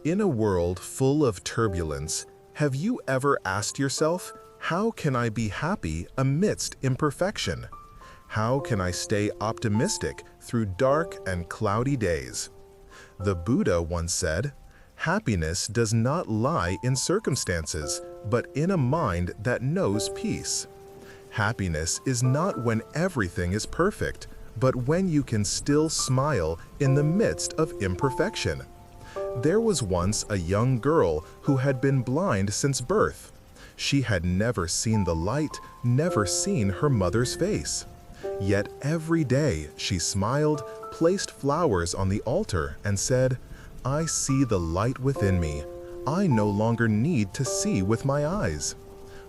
In a world full of turbulence, have you ever asked yourself, how can I be happy amidst imperfection? How can I stay optimistic through dark and cloudy days? The Buddha once said, happiness does not lie in circumstances, but in a mind that knows peace. Happiness is not when everything is perfect, but when you can still smile in the midst of imperfection. There was once a young girl who had been blind since birth. She had never seen the light, never seen her mother's face. Yet every day she smiled, placed flowers on the altar, and said, "I see the light within me. I no longer need to see with my eyes."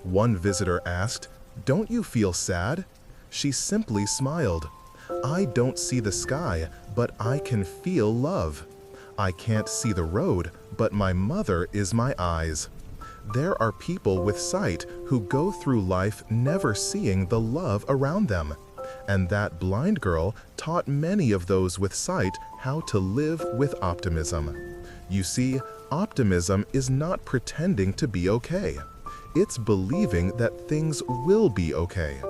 One visitor asked, "Don't you feel sad?" She simply smiled. "I don't see the sky, but I can feel love. I can't see the road, but my mother is my eyes." There are people with sight who go through life never seeing the love around them. And that blind girl taught many of those with sight how to live with optimism. You see, optimism is not pretending to be okay. It's believing that things will be okay.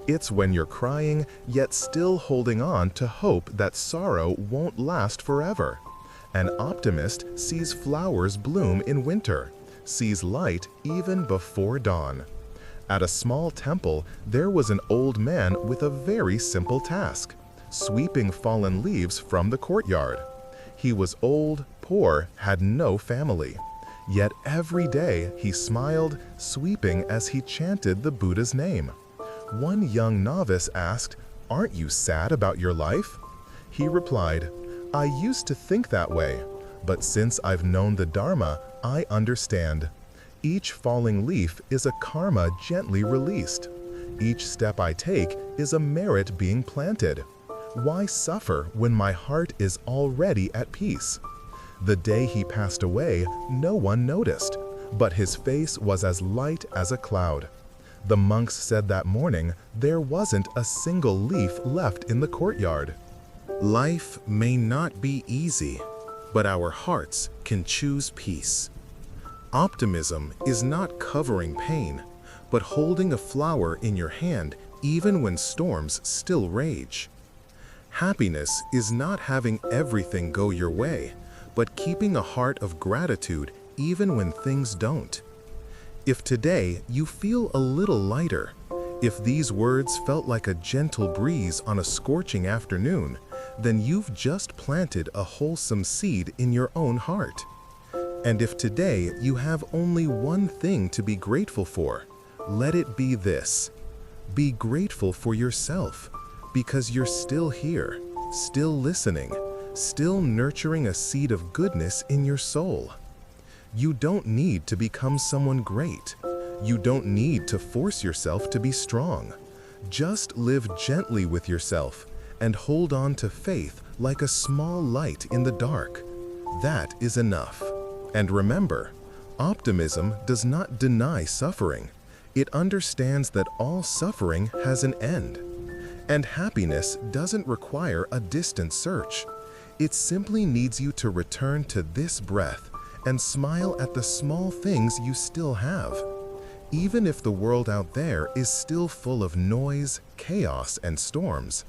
It's when you're crying, yet still holding on to hope that sorrow won't last forever. An optimist sees flowers bloom in winter, sees light even before dawn. At a small temple, there was an old man with a very simple task, sweeping fallen leaves from the courtyard. He was old, poor, had no family. Yet every day he smiled, sweeping as he chanted the Buddha's name. One young novice asked, "Aren't you sad about your life?" He replied, "I used to think that way, but since I've known the Dharma, I understand. Each falling leaf is a karma gently released. Each step I take is a merit being planted. Why suffer when my heart is already at peace?" The day he passed away, no one noticed, but his face was as light as a cloud. The monks said that morning there wasn't a single leaf left in the courtyard. Life may not be easy, but our hearts can choose peace. Optimism is not covering pain, but holding a flower in your hand even when storms still rage. Happiness is not having everything go your way, but keeping a heart of gratitude even when things don't. If today you feel a little lighter, if these words felt like a gentle breeze on a scorching afternoon, then you've just planted a wholesome seed in your own heart. And if today you have only one thing to be grateful for, let it be this. Be grateful for yourself, because you're still here, still listening, still nurturing a seed of goodness in your soul. You don't need to become someone great. You don't need to force yourself to be strong. Just live gently with yourself and hold on to faith like a small light in the dark. That is enough. And remember, optimism does not deny suffering. It understands that all suffering has an end. And happiness doesn't require a distant search. It simply needs you to return to this breath and smile at the small things you still have. Even if the world out there is still full of noise, chaos, and storms,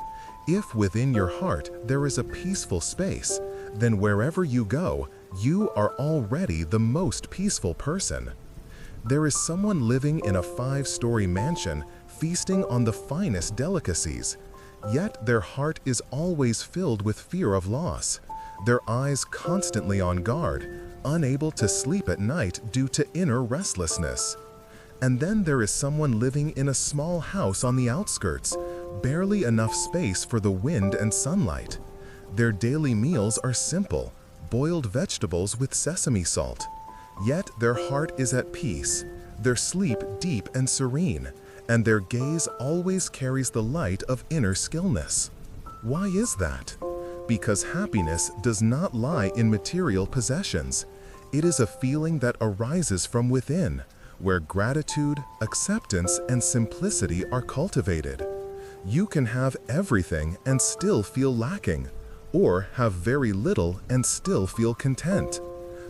if within your heart there is a peaceful space, then wherever you go, you are already the most peaceful person. There is someone living in a 5-story mansion, feasting on the finest delicacies, yet their heart is always filled with fear of loss, their eyes constantly on guard, unable to sleep at night due to inner restlessness. And then there is someone living in a small house on the outskirts, barely enough space for the wind and sunlight. Their daily meals are simple, boiled vegetables with sesame salt. Yet their heart is at peace, their sleep deep and serene, and their gaze always carries the light of inner stillness. Why is that? Because happiness does not lie in material possessions. It is a feeling that arises from within, where gratitude, acceptance, and simplicity are cultivated. You can have everything and still feel lacking, or have very little and still feel content.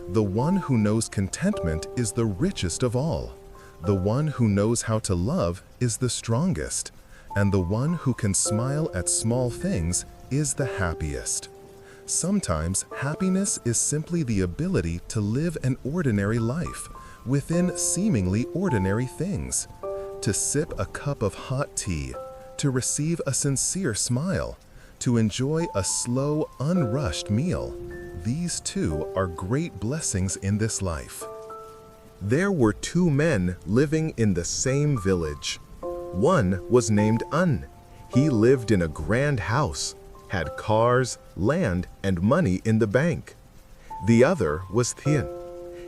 The one who knows contentment is the richest of all. The one who knows how to love is the strongest. And the one who can smile at small things is the happiest. Sometimes happiness is simply the ability to live an ordinary life within seemingly ordinary things. To sip a cup of hot tea, to receive a sincere smile, to enjoy a slow, unrushed meal. These too are great blessings in this life. There were two men living in the same village. One was named Un. He lived in a grand house, had cars, land, and money in the bank. The other was Thien.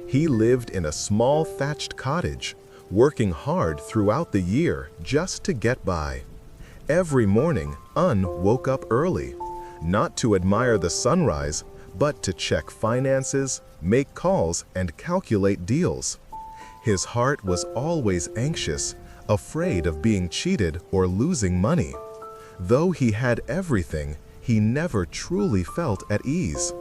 He lived in a small thatched cottage, working hard throughout the year just to get by. Every morning, Un woke up early, not to admire the sunrise, but to check finances, make calls, and calculate deals. His heart was always anxious, afraid of being cheated or losing money. Though he had everything, he never truly felt at ease.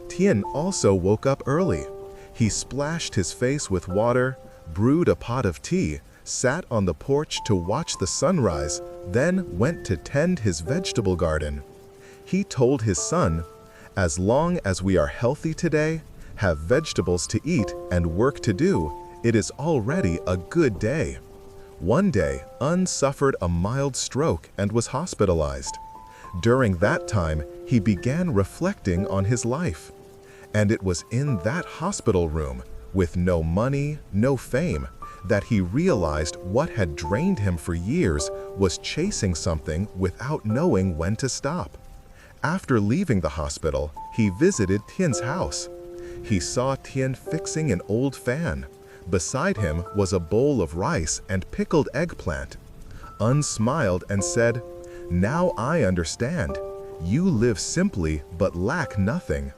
Tien also woke up early. He splashed his face with water, brewed a pot of tea, sat on the porch to watch the sunrise, then went to tend his vegetable garden. He told his son, "As long as we are healthy today, have vegetables to eat and work to do, it is already a good day." One day, Un suffered a mild stroke and was hospitalized. During that time, he began reflecting on his life. And it was in that hospital room, with no money, no fame, that he realized what had drained him for years was chasing something without knowing when to stop. After leaving the hospital, he visited Tien's house. He saw Tien fixing an old fan. Beside him was a bowl of rice and pickled eggplant. Un smiled and said, "Now I understand. You live simply but lack nothing,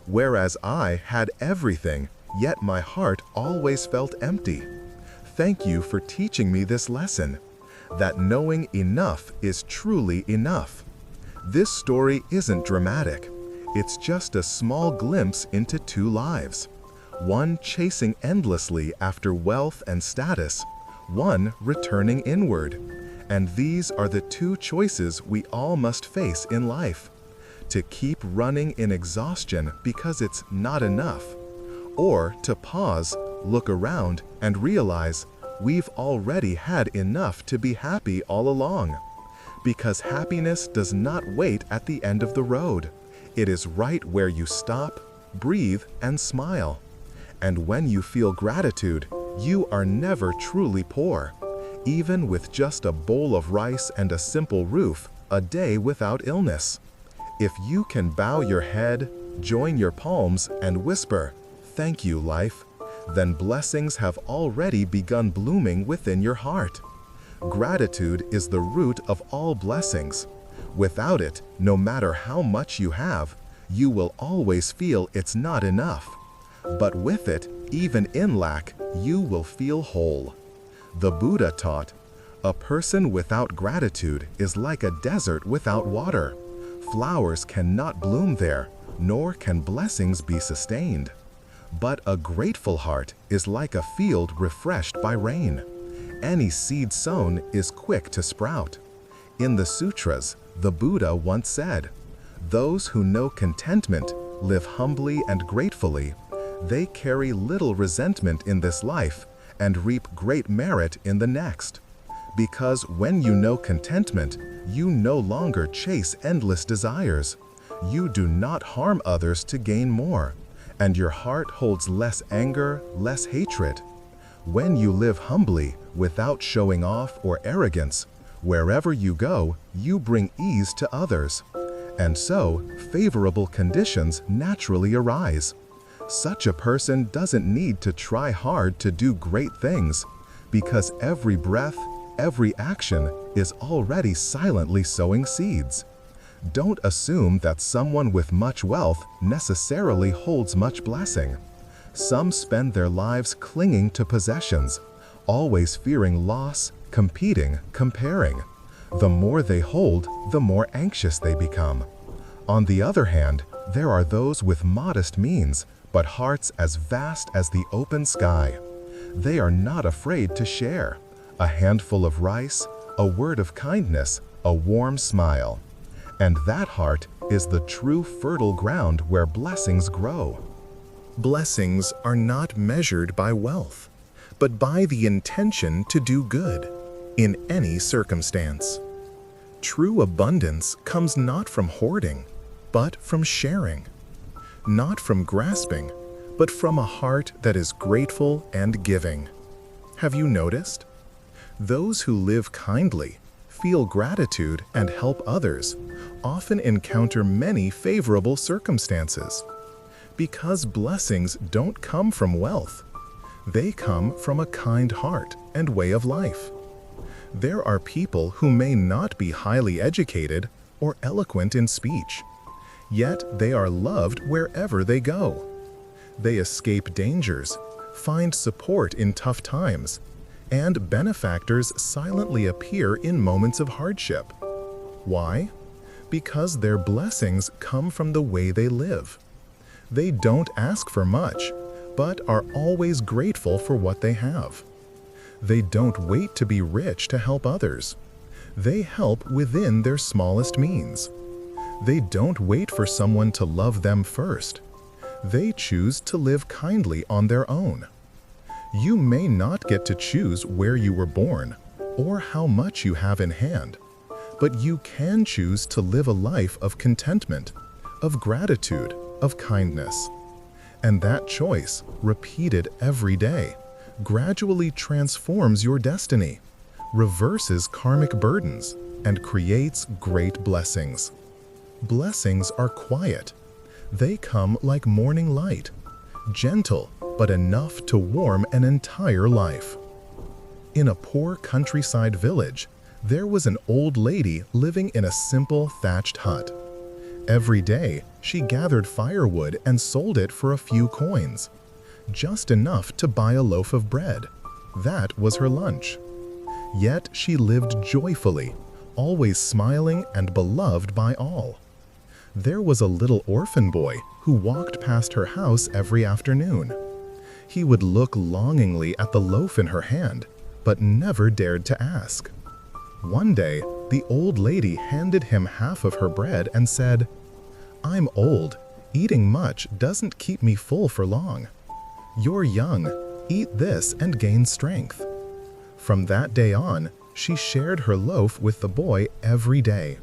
whereas I had everything, yet my heart always felt empty. Thank you for teaching me this lesson, that knowing enough is truly enough." This story isn't dramatic. It's just a small glimpse into two lives. One chasing endlessly after wealth and status, one returning inward. And these are the two choices we all must face in life. To keep running in exhaustion because it's not enough, or to pause, look around, and realize we've already had enough to be happy all along. Because happiness does not wait at the end of the road. It is right where you stop, breathe, and smile. And when you feel gratitude, you are never truly poor. Even with just a bowl of rice and a simple roof, a day without illness. If you can bow your head, join your palms, and whisper, "Thank you, life," then blessings have already begun blooming within your heart. Gratitude is the root of all blessings. Without it, no matter how much you have, you will always feel it's not enough. But with it, even in lack, you will feel whole. The Buddha taught, "A person without gratitude is like a desert without water. Flowers cannot bloom there, nor can blessings be sustained. But a grateful heart is like a field refreshed by rain. Any seed sown is quick to sprout." In the sutras, the Buddha once said, "Those who know contentment, live humbly and gratefully. They carry little resentment in this life and reap great merit in the next." Because when you know contentment, you no longer chase endless desires. You do not harm others to gain more, and your heart holds less anger, less hatred. When you live humbly, without showing off or arrogance, wherever you go, you bring ease to others. And so, favorable conditions naturally arise. Such a person doesn't need to try hard to do great things, because every breath, every action is already silently sowing seeds. Don't assume that someone with much wealth necessarily holds much blessing. Some spend their lives clinging to possessions, always fearing loss, competing, comparing. The more they hold, the more anxious they become. On the other hand, there are those with modest means, but hearts as vast as the open sky. They are not afraid to share. A handful of rice, a word of kindness, a warm smile. And that heart is the true fertile ground where blessings grow. Blessings are not measured by wealth, but by the intention to do good in any circumstance. True abundance comes not from hoarding, but from sharing. Not from grasping, but from a heart that is grateful and giving. Have you noticed? Those who live kindly, feel gratitude, and help others often encounter many favorable circumstances. Because blessings don't come from wealth. They come from a kind heart and way of life. There are people who may not be highly educated or eloquent in speech, yet they are loved wherever they go. They escape dangers, find support in tough times, and benefactors silently appear in moments of hardship. Why? Because their blessings come from the way they live. They don't ask for much, but are always grateful for what they have. They don't wait to be rich to help others. They help within their smallest means. They don't wait for someone to love them first. They choose to live kindly on their own. You may not get to choose where you were born or how much you have in hand, but you can choose to live a life of contentment, of gratitude, of kindness. And that choice, repeated every day, gradually transforms your destiny, reverses karmic burdens, and creates great blessings. Blessings are quiet. They come like morning light, gentle but enough to warm an entire life. In a poor countryside village, there was an old lady living in a simple thatched hut. Every day, she gathered firewood and sold it for a few coins, just enough to buy a loaf of bread. That was her lunch. Yet she lived joyfully, always smiling and beloved by all. There was a little orphan boy who walked past her house every afternoon. He would look longingly at the loaf in her hand, but never dared to ask. One day, the old lady handed him half of her bread and said, "I'm old. Eating much doesn't keep me full for long. You're young. Eat this and gain strength." From that day on, she shared her loaf with the boy every day.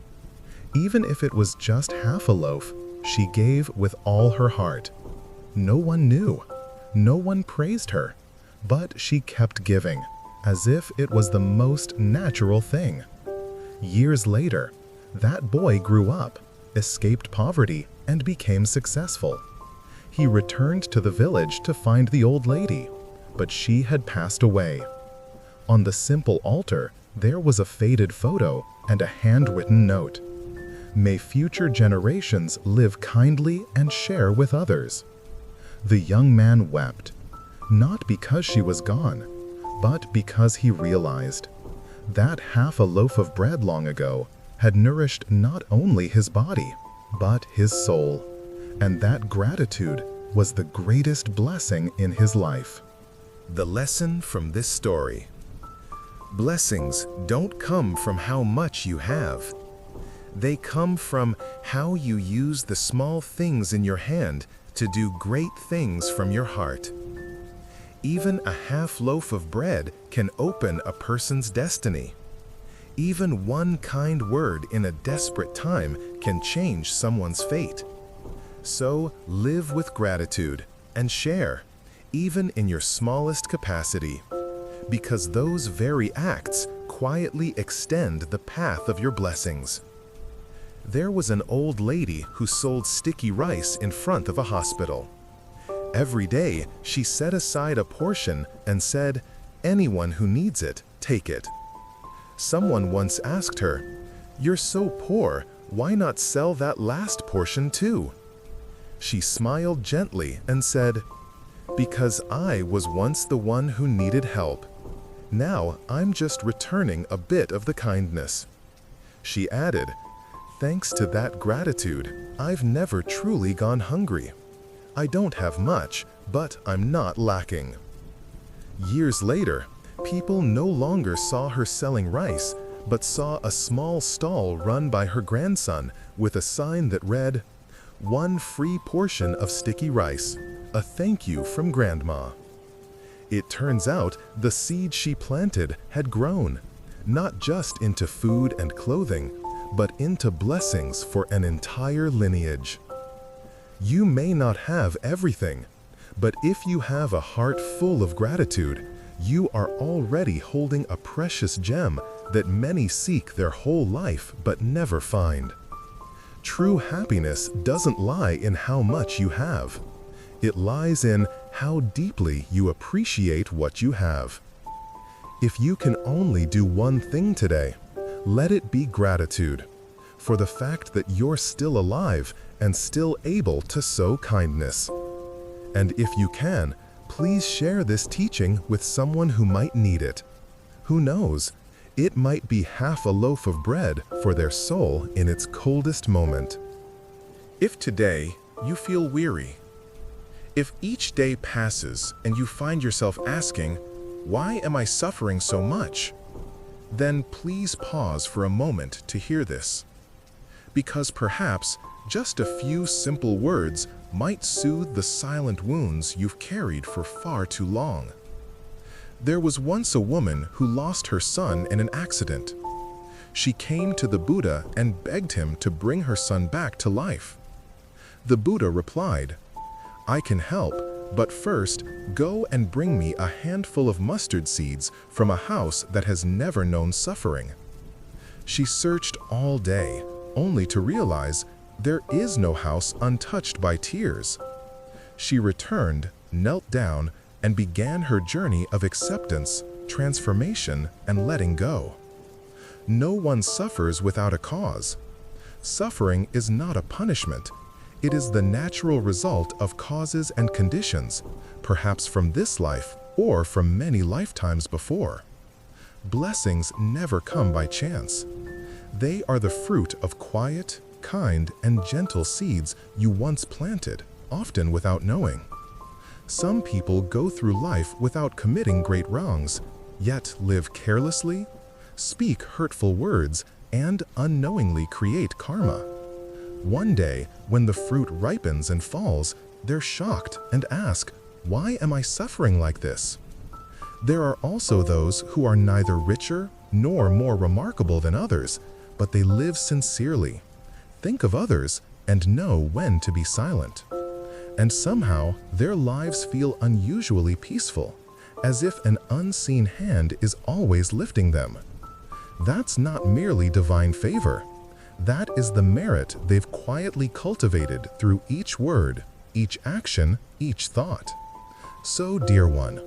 Even if it was just half a loaf, she gave with all her heart. No one knew. No one praised her, but she kept giving, as if it was the most natural thing. Years later, that boy grew up, escaped poverty, and became successful. He returned to the village to find the old lady, but she had passed away. On the simple altar, there was a faded photo and a handwritten note. May future generations live kindly and share with others. The young man wept, not because she was gone, but because he realized that half a loaf of bread long ago had nourished not only his body, but his soul, and that gratitude was the greatest blessing in his life. The lesson from this story: blessings don't come from how much you have. They come from how you use the small things in your hand to do great things from your heart. Even a half loaf of bread can open a person's destiny. Even one kind word in a desperate time can change someone's fate. So live with gratitude and share, even in your smallest capacity, because those very acts quietly extend the path of your blessings. There was an old lady who sold sticky rice in front of a hospital. Every day, she set aside a portion and said, "Anyone who needs it, take it." Someone once asked her, "You're so poor, why not sell that last portion too?" She smiled gently and said, "Because I was once the one who needed help. Now I'm just returning a bit of the kindness." She added, "Thanks to that gratitude, I've never truly gone hungry. I don't have much, but I'm not lacking. Years later, people no longer saw her selling rice, but saw a small stall run by her grandson with a sign that read, "One free portion of sticky rice, a thank you from Grandma." It turns out the seed she planted had grown, not just into food and clothing, but into blessings for an entire lineage. You may not have everything, but if you have a heart full of gratitude, you are already holding a precious gem that many seek their whole life but never find. True happiness doesn't lie in how much you have. It lies in how deeply you appreciate what you have. If you can only do one thing today, let it be gratitude for the fact that you're still alive and still able to sow kindness. And if you can, please share this teaching with someone who might need it. Who knows, it might be half a loaf of bread for their soul in its coldest moment. If today you feel weary, if each day passes and you find yourself asking, "Why am I suffering so much?" then please pause for a moment to hear this. Because perhaps just a few simple words might soothe the silent wounds you've carried for far too long. There was once a woman who lost her son in an accident. She came to the Buddha and begged him to bring her son back to life. The Buddha replied, "I can help, but first go and bring me a handful of mustard seeds from a house that has never known suffering." She searched all day, only to realize there is no house untouched by tears. She returned, knelt down, and began her journey of acceptance, transformation, and letting go. No one suffers without a cause. Suffering is not a punishment. It is the natural result of causes and conditions, perhaps from this life or from many lifetimes before. Blessings never come by chance. They are the fruit of quiet, kind, and gentle seeds you once planted, often without knowing. Some people go through life without committing great wrongs, yet live carelessly, speak hurtful words, and unknowingly create karma. One day, when the fruit ripens and falls, they're shocked and ask, "Why am I suffering like this?" There are also those who are neither richer nor more remarkable than others, but they live sincerely, think of others, and know when to be silent. And somehow, their lives feel unusually peaceful, as if an unseen hand is always lifting them. That's not merely divine favor. That is the merit they've quietly cultivated through each word, each action, each thought. So, dear one,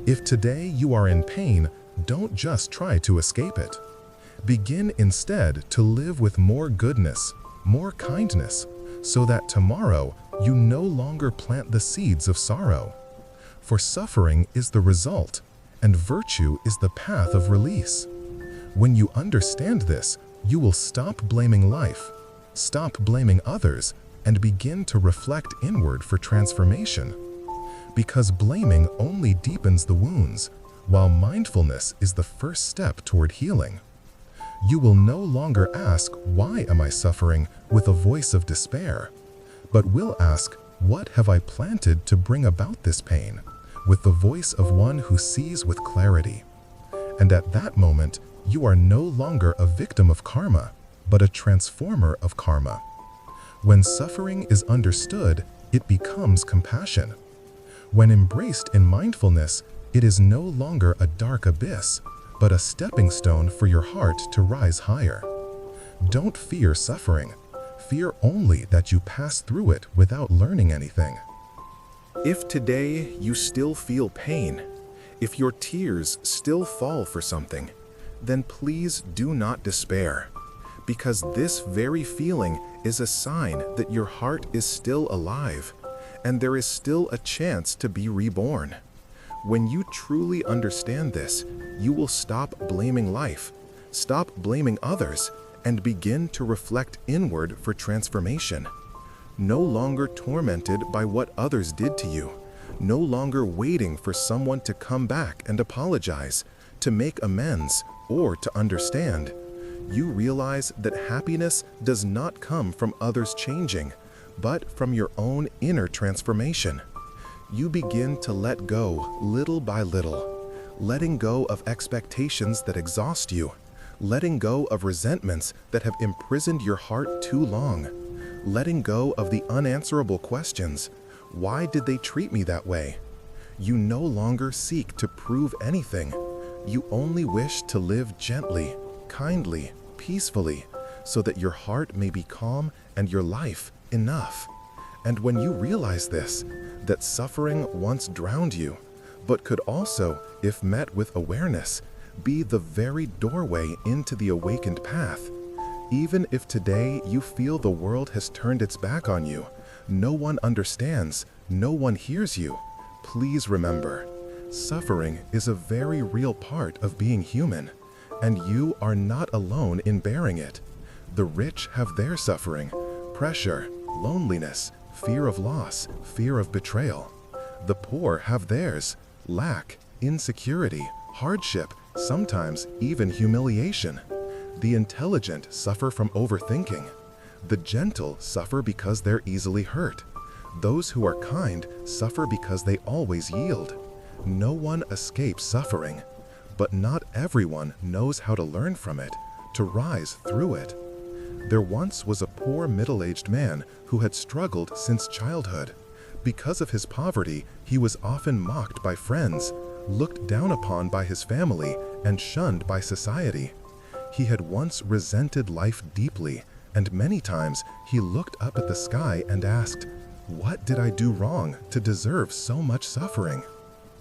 if today you are in pain, don't just try to escape it. Begin instead to live with more goodness, more kindness, so that tomorrow you no longer plant the seeds of sorrow. For suffering is the result, and virtue is the path of release. When you understand this, you will stop blaming life, stop blaming others, and begin to reflect inward for transformation. Because blaming only deepens the wounds, while mindfulness is the first step toward healing. You will no longer ask, "Why am I suffering?" with a voice of despair, but will ask, "What have I planted to bring about this pain?" with the voice of one who sees with clarity. And at that moment, you are no longer a victim of karma, but a transformer of karma. When suffering is understood, it becomes compassion. When embraced in mindfulness, it is no longer a dark abyss, but a stepping stone for your heart to rise higher. Don't fear suffering. Fear only that you pass through it without learning anything. If today you still feel pain, if your tears still fall for something, then please do not despair, because this very feeling is a sign that your heart is still alive, and there is still a chance to be reborn. When you truly understand this, you will stop blaming life, stop blaming others, and begin to reflect inward for transformation. no longer tormented by what others did to you, no longer waiting for someone to come back and apologize, to make amends, or to understand. You realize that happiness does not come from others changing, but from your own inner transformation. You begin to let go little by little, letting go of expectations that exhaust you, letting go of resentments that have imprisoned your heart too long, letting go of the unanswerable questions. Why did they treat me that way? You no longer seek to prove anything. You only wish to live gently, kindly, peacefully, so that your heart may be calm and your life enough. And when you realize this, that suffering once drowned you, but could also, if met with awareness, be the very doorway into the awakened path. Even if today you feel the world has turned its back on you, no one understands, no one hears you, please remember, suffering is a very real part of being human, and you are not alone in bearing it. The rich have their suffering, pressure, loneliness, fear of loss, fear of betrayal. The poor have theirs, lack, insecurity, hardship, sometimes even humiliation. The intelligent suffer from overthinking. The gentle suffer because they're easily hurt. Those who are kind suffer because they always yield. No one escapes suffering, but not everyone knows how to learn from it, to rise through it. There once was a poor middle-aged man who had struggled since childhood. Because of his poverty, he was often mocked by friends, looked down upon by his family, and shunned by society. He had once resented life deeply, and many times he looked up at the sky and asked, "What did I do wrong to deserve so much suffering?"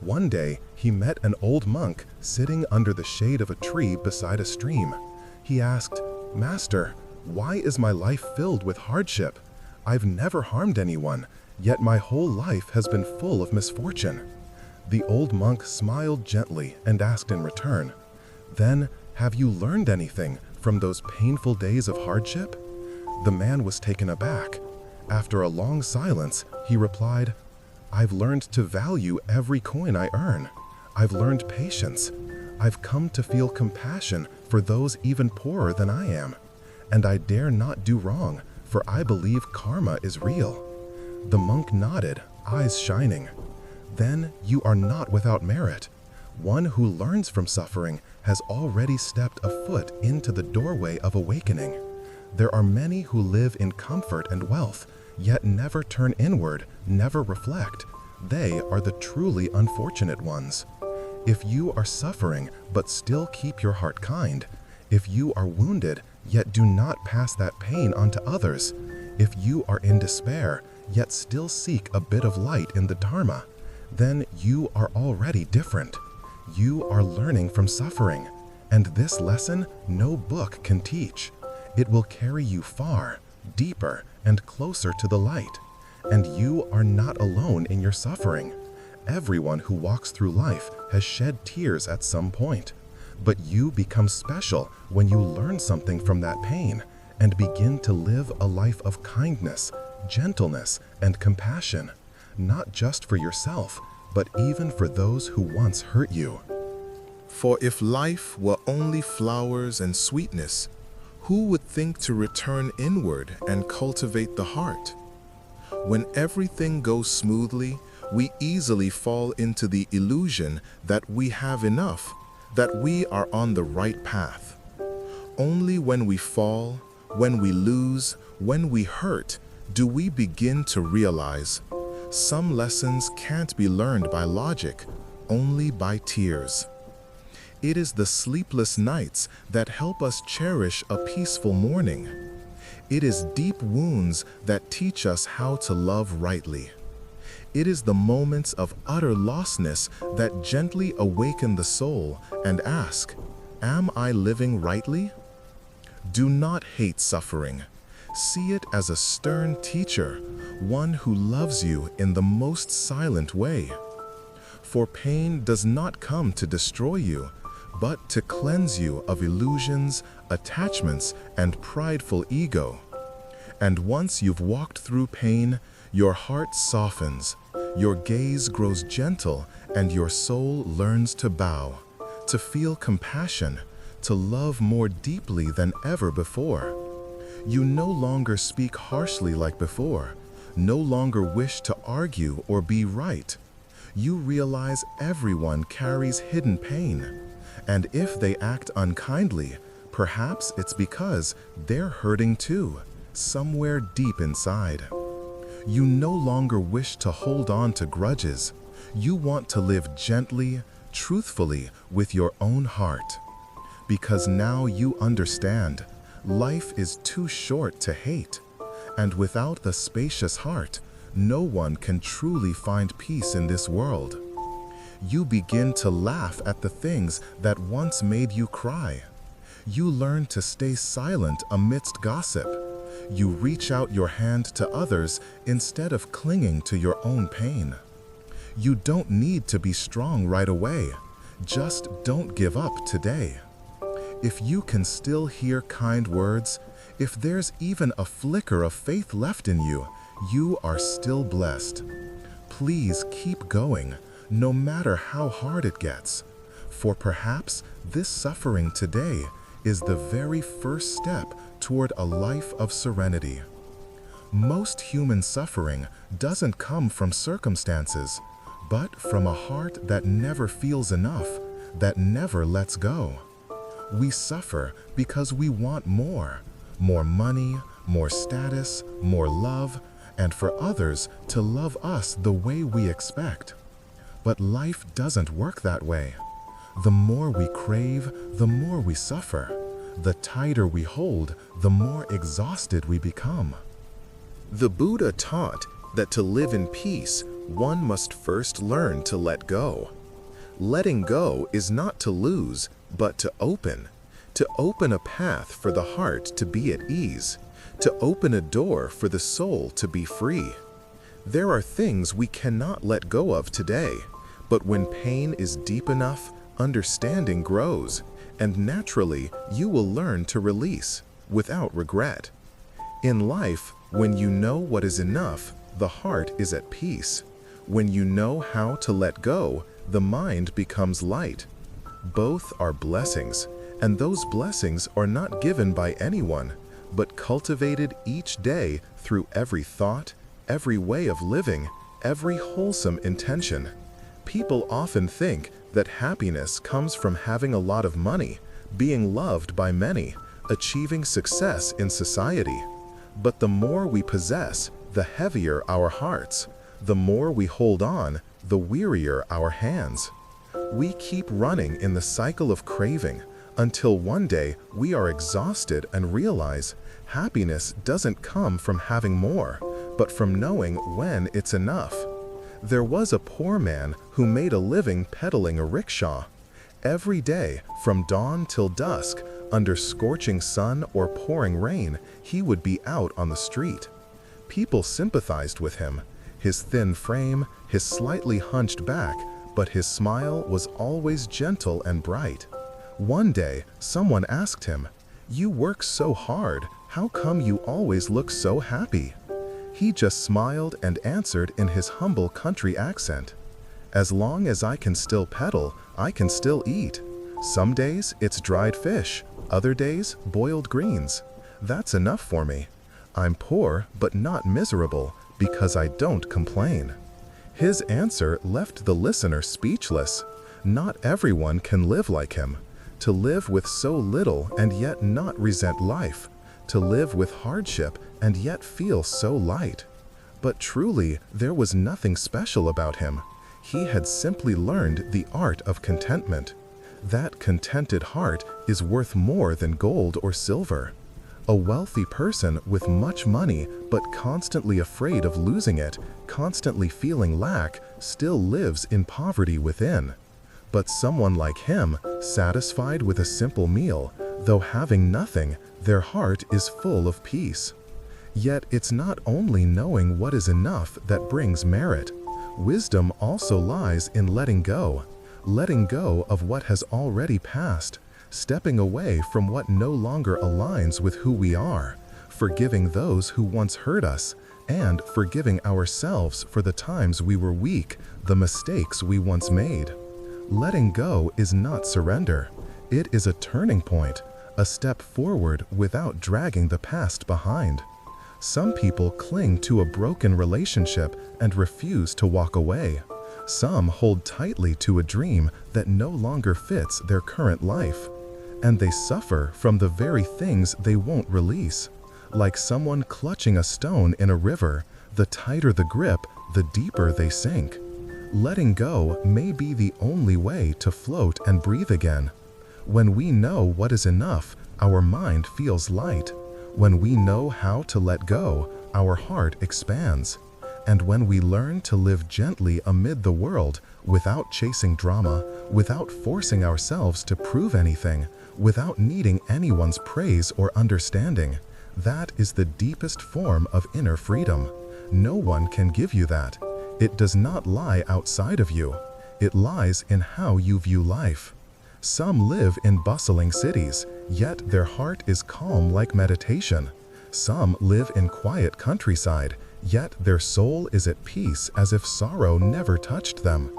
One day, he met an old monk sitting under the shade of a tree beside a stream. He asked, "Master, why is my life filled with hardship? I've never harmed anyone, yet my whole life has been full of misfortune." The old monk smiled gently and asked in return, "Then, have you learned anything from those painful days of hardship?" The man was taken aback. After a long silence, he replied, "I've learned to value every coin I earn. I've learned patience. I've come to feel compassion for those even poorer than I am. And I dare not do wrong, for I believe karma is real." The monk nodded, eyes shining. "Then you are not without merit. One who learns from suffering has already stepped a foot into the doorway of awakening. There are many who live in comfort and wealth, yet never turn inward, never reflect. They are the truly unfortunate ones. If you are suffering but still keep your heart kind, if you are wounded yet do not pass that pain on to others, if you are in despair yet still seek a bit of light in the Dharma, then you are already different. You are learning from suffering, and this lesson no book can teach. It will carry you far, deeper, and closer to the light. And you are not alone in your suffering. Everyone who walks through life has shed tears at some point. But you become special when you learn something from that pain and begin to live a life of kindness, gentleness, and compassion, not just for yourself, but even for those who once hurt you. For if life were only flowers and sweetness, who would think to return inward and cultivate the heart? When everything goes smoothly, we easily fall into the illusion that we have enough, that we are on the right path. Only when we fall, when we lose, when we hurt, do we begin to realize some lessons can't be learned by logic, only by tears. It is the sleepless nights that help us cherish a peaceful morning. It is deep wounds that teach us how to love rightly. It is the moments of utter lostness that gently awaken the soul and ask, "Am I living rightly?" Do not hate suffering. See it as a stern teacher, one who loves you in the most silent way. For pain does not come to destroy you, but to cleanse you of illusions, attachments, and prideful ego. And once you've walked through pain, your heart softens, your gaze grows gentle, and your soul learns to bow, to feel compassion, to love more deeply than ever before. You no longer speak harshly like before, no longer wish to argue or be right. You realize everyone carries hidden pain, and if they act unkindly, perhaps it's because they're hurting too, somewhere deep inside. You no longer wish to hold on to grudges. You want to live gently, truthfully with your own heart. Because now you understand, life is too short to hate, and without the spacious heart, no one can truly find peace in this world. You begin to laugh at the things that once made you cry. You learn to stay silent amidst gossip. You reach out your hand to others instead of clinging to your own pain. You don't need to be strong right away. Just don't give up today. If you can still hear kind words, if there's even a flicker of faith left in you, you are still blessed. Please keep going, no matter how hard it gets, for perhaps this suffering today is the very first step toward a life of serenity. Most human suffering doesn't come from circumstances, but from a heart that never feels enough, that never lets go. We suffer because we want more money, more status, more love, and for others to love us the way we expect. But life doesn't work that way. The more we crave, the more we suffer. The tighter we hold, the more exhausted we become. The Buddha taught that to live in peace, one must first learn to let go. Letting go is not to lose, but to open a path for the heart to be at ease, to open a door for the soul to be free. There are things we cannot let go of today, but when pain is deep enough, understanding grows, and naturally you will learn to release without regret. In life, when you know what is enough, the heart is at peace. When you know how to let go, the mind becomes light. Both are blessings, and those blessings are not given by anyone, but cultivated each day through every thought, every way of living, every wholesome intention. People often think that happiness comes from having a lot of money, being loved by many, achieving success in society. But the more we possess, the heavier our hearts. The more we hold on, the wearier our hands. We keep running in the cycle of craving until one day we are exhausted and realize happiness doesn't come from having more, but from knowing when it's enough. There was a poor man who made a living peddling a rickshaw. Every day, from dawn till dusk, under scorching sun or pouring rain, he would be out on the street. People sympathized with him. His thin frame, his slightly hunched back, but his smile was always gentle and bright. One day, someone asked him, "You work so hard, how come you always look so happy?" He just smiled and answered in his humble country accent, "As long as I can still pedal, I can still eat. Some days it's dried fish, other days boiled greens. That's enough for me. I'm poor but not miserable because I don't complain." His answer left the listener speechless. Not everyone can live like him. To live with so little and yet not resent life. To live with hardship and yet feel so light. But truly, there was nothing special about him. He had simply learned the art of contentment. That contented heart is worth more than gold or silver. A wealthy person with much money but constantly afraid of losing it, constantly feeling lack, still lives in poverty within. But someone like him, satisfied with a simple meal, though having nothing, their heart is full of peace. Yet it's not only knowing what is enough that brings merit. Wisdom also lies in letting go of what has already passed, stepping away from what no longer aligns with who we are, forgiving those who once hurt us, and forgiving ourselves for the times we were weak, the mistakes we once made. Letting go is not surrender. It is a turning point, a step forward without dragging the past behind. Some people cling to a broken relationship and refuse to walk away. Some hold tightly to a dream that no longer fits their current life. And they suffer from the very things they won't release. Like someone clutching a stone in a river, the tighter the grip, the deeper they sink. Letting go may be the only way to float and breathe again. When we know what is enough, our mind feels light. When we know how to let go, our heart expands. And when we learn to live gently amid the world, without chasing drama, without forcing ourselves to prove anything, without needing anyone's praise or understanding, that is the deepest form of inner freedom. No one can give you that. It does not lie outside of you. It lies in how you view life. Some live in bustling cities, yet their heart is calm like meditation. Some live in quiet countryside, yet their soul is at peace as if sorrow never touched them.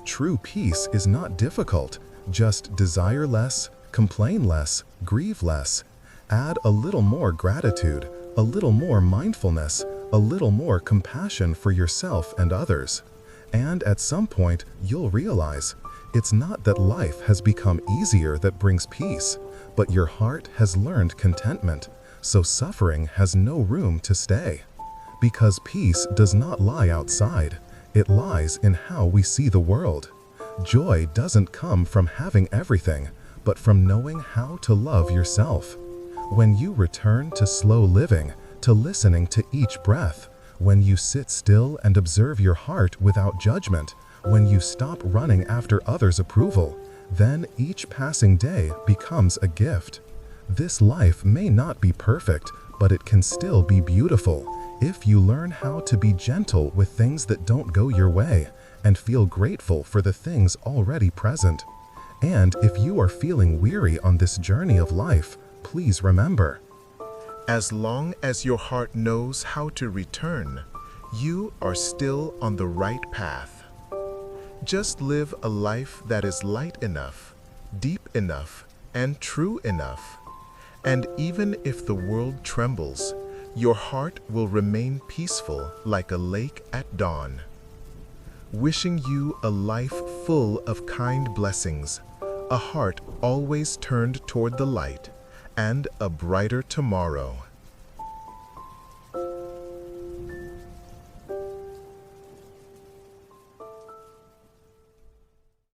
True peace is not difficult. Just desire less, complain less, grieve less. Add a little more gratitude, a little more mindfulness, a little more compassion for yourself and others. And at some point, you'll realize it's not that life has become easier that brings peace, but your heart has learned contentment, so suffering has no room to stay. Because peace does not lie outside, it lies in how we see the world. Joy doesn't come from having everything, but from knowing how to love yourself. When you return to slow living, to listening to each breath, when you sit still and observe your heart without judgment, when you stop running after others' approval, then each passing day becomes a gift. This life may not be perfect, but it can still be beautiful if you learn how to be gentle with things that don't go your way and feel grateful for the things already present. And if you are feeling weary on this journey of life, please remember, as long as your heart knows how to return, you are still on the right path. Just live a life that is light enough, deep enough, and true enough. And even if the world trembles, your heart will remain peaceful like a lake at dawn. Wishing you a life full of kind blessings, a heart always turned toward the light, and a brighter tomorrow.